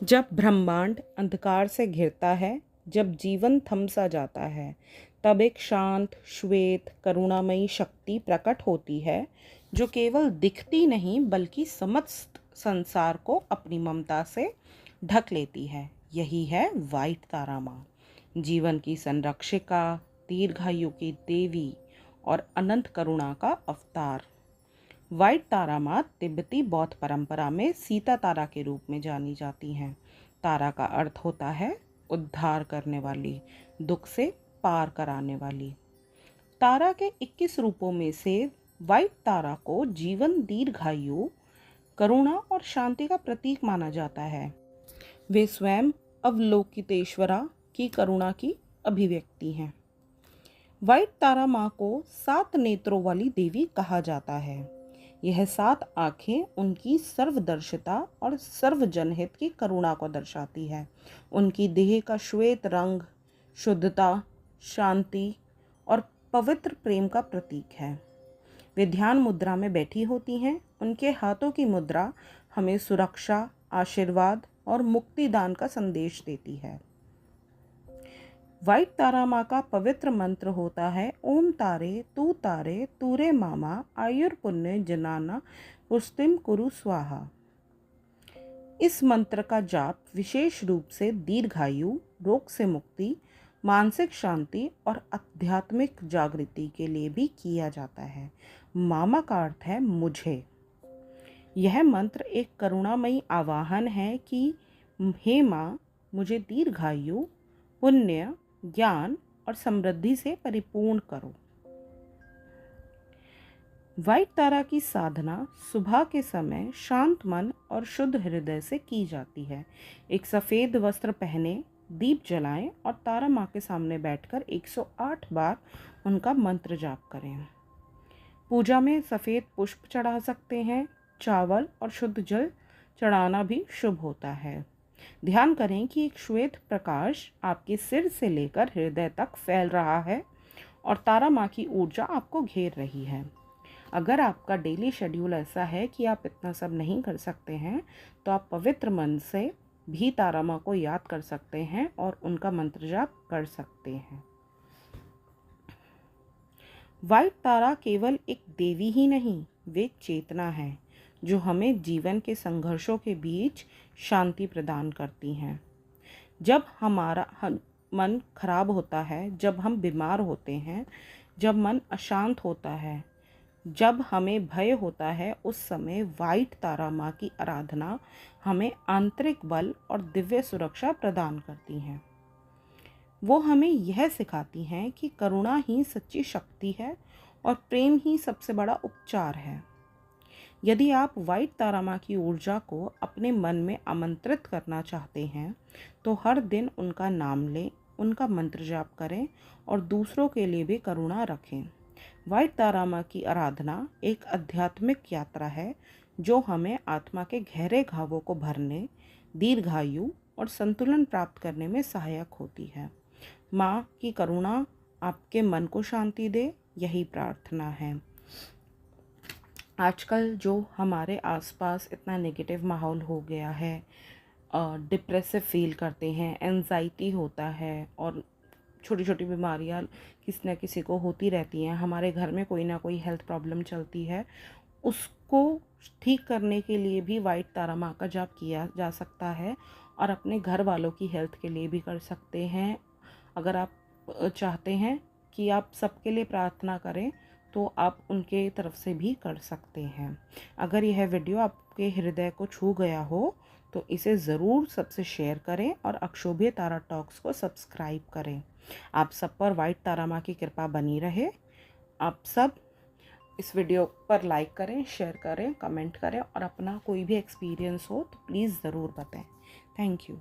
जब ब्रह्मांड अंधकार से घिरता है, जब जीवन थम सा जाता है, तब एक शांत, श्वेत, करुणामयी शक्ति प्रकट होती है, जो केवल दिखती नहीं बल्कि समस्त संसार को अपनी ममता से ढक लेती है। यही है वाइट तारा माँ, जीवन की संरक्षिका, दीर्घायु की देवी और अनंत करुणा का अवतार। वाइट तारा माँ तिब्बती बौद्ध परंपरा में सीता तारा के रूप में जानी जाती हैं। तारा का अर्थ होता है उद्धार करने वाली, दुख से पार कराने वाली। तारा के 21 रूपों में से वाइट तारा को जीवन, दीर्घायु, करुणा और शांति का प्रतीक माना जाता है। वे स्वयं अवलोकितेश्वरा की करुणा की अभिव्यक्ति हैं। वाइट तारा माँ को 7 नेत्रों वाली देवी कहा जाता है। यह 7 आँखें उनकी सर्वदर्शिता और सर्वजनहित की करुणा को दर्शाती है। उनकी देह का श्वेत रंग शुद्धता, शांति और पवित्र प्रेम का प्रतीक है। वे ध्यान मुद्रा में बैठी होती हैं। उनके हाथों की मुद्रा हमें सुरक्षा, आशीर्वाद और मुक्ति दान का संदेश देती है। वाइट तारा माँ का पवित्र मंत्र होता है ओम तारे तूरे मामा आयुर्पुण्य जनाना पुष्टिम कुरु स्वाहा। इस मंत्र का जाप विशेष रूप से दीर्घायु, रोग से मुक्ति, मानसिक शांति और आध्यात्मिक जागृति के लिए भी किया जाता है। मामा का अर्थ है मुझे। यह मंत्र एक करुणामयी आवाहन है कि हे माँ, मुझे दीर्घायु, पुण्य, ज्ञान और समृद्धि से परिपूर्ण करो। वाइट तारा की साधना सुबह के समय शांत मन और शुद्ध हृदय से की जाती है। एक सफ़ेद वस्त्र पहने, दीप जलाएं और तारा माँ के सामने बैठकर 108 बार उनका मंत्र जाप करें। पूजा में सफ़ेद पुष्प चढ़ा सकते हैं। चावल और शुद्ध जल चढ़ाना भी शुभ होता है। ध्यान करें कि एक श्वेत प्रकाश आपके सिर से लेकर हृदय तक फैल रहा है और तारा माँ की ऊर्जा आपको घेर रही है। अगर आपका डेली शेड्यूल ऐसा है कि आप इतना सब नहीं कर सकते हैं, तो आप पवित्र मन से भी तारा माँ को याद कर सकते हैं और उनका मंत्र जाप कर सकते हैं। वाइट तारा केवल एक देवी ही नहीं, वे चेतना है जो हमें जीवन के संघर्षों के बीच शांति प्रदान करती हैं। जब हमारा मन खराब होता है, जब हम बीमार होते हैं, जब मन अशांत होता है, जब हमें भय होता है, उस समय वाइट तारा माँ की आराधना हमें आंतरिक बल और दिव्य सुरक्षा प्रदान करती हैं। वो हमें यह सिखाती हैं कि करुणा ही सच्ची शक्ति है और प्रेम ही सबसे बड़ा उपचार है। यदि आप वाइट तारा माँ की ऊर्जा को अपने मन में आमंत्रित करना चाहते हैं, तो हर दिन उनका नाम लें, उनका मंत्र जाप करें और दूसरों के लिए भी करुणा रखें। वाइट तारा माँ की आराधना एक आध्यात्मिक यात्रा है जो हमें आत्मा के गहरे घावों को भरने, दीर्घायु और संतुलन प्राप्त करने में सहायक होती है। माँ की करुणा आपके मन को शांति दे, यही प्रार्थना है। आजकल जो हमारे आसपास इतना नेगेटिव माहौल हो गया है, डिप्रेसिव फील करते हैं, एंजाइटी होता है और छोटी छोटी बीमारियां किसी न किसी को होती रहती हैं। हमारे घर में कोई ना कोई हेल्थ प्रॉब्लम चलती है, उसको ठीक करने के लिए भी वाइट तारा माँ का जाप किया जा सकता है और अपने घर वालों की हेल्थ के लिए भी कर सकते हैं। अगर आप चाहते हैं कि आप सबके लिए प्रार्थना करें, तो आप उनके तरफ से भी कर सकते हैं। अगर यह वीडियो आपके हृदय को छू गया हो, तो इसे ज़रूर सबसे शेयर करें और अक्षोभ्य तारा टॉक्स को सब्सक्राइब करें। आप सब पर वाइट तारा माँ की कृपा बनी रहे। आप सब इस वीडियो पर लाइक करें, शेयर करें, कमेंट करें और अपना कोई भी एक्सपीरियंस हो तो प्लीज़ ज़रूर बताएं। Thank you.